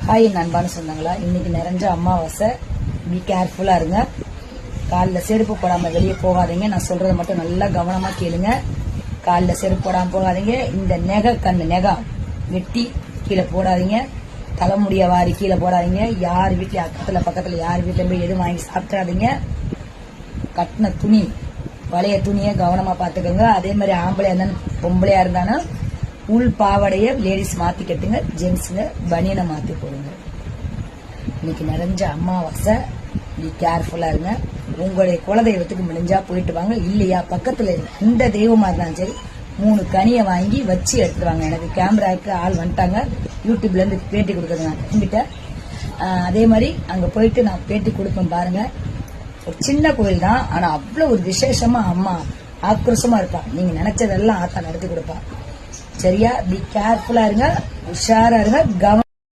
Hi அன்பான சொந்தங்களா, இன்னைக்கு நிறைஞ்ச அமாவாசை. பி கேர்ஃபுல்லா இருங்க. காலில் செருப்பு போடாம வெளியே போகாதீங்க. நான் சொல்றதை மட்டும் நல்லா கவனமா கேளுங்க. காலில் செருப்பு போடாம போகாதீங்க. இந்த நெகம் வெட்டி கீழே போடாதீங்க. தலைமுடிய வாரி கீழே போடாதீங்க. யார் வீட்லயும் அக்கத்துல பக்கத்துல யார் வீட்டுல போய் எதுவும் வாங்கி சாப்பிடாதீங்க. கட்டின துணி பழைய துணியை கவனமா பாத்துக்கோங்க. அதே மாதிரி ஆம்பளையா இருந்தாலும் பொம்பளையா இருந்தாலும் உள் பாவடைய லேடிஸ் மாத்தி கட்டுங்க. ஜென்ஸுங்க பனியனை மாத்தி போடுங்க. இன்னைக்கு நிறைஞ்ச அமாவாசை. நீ கேர்ஃபுல்லா இருங்க. உங்களுடைய குலதெய்வத்துக்கு முடிஞ்சா போயிட்டு வாங்க. இல்லையா பக்கத்துல எந்த தெய்வமா இருந்தாலும் சரி 3 கனியை வாங்கி வச்சு எடுத்துட்டு வாங்க. எனக்கு கேமராவுக்கு ஆள் வந்துட்டாங்க. யூடியூப்ல இருந்து பேட்டி கொடுக்கறது நான் கிளம்பிட்டேன். அதே மாதிரி அங்க போயிட்டு நான் பேட்டி கொடுப்பேன் பாருங்க. ஒரு சின்ன கோயில் தான், ஆனா அவ்வளவு ஒரு விசேஷமா அம்மா ஆக்ரோஷமா இருப்பா. நீங்க நினைச்சதெல்லாம் ஆத்தா நடத்தி கொடுப்பா. சரியா? பி கேர்ஃபுல்லா இருங்க, உஷாரா இருங்க.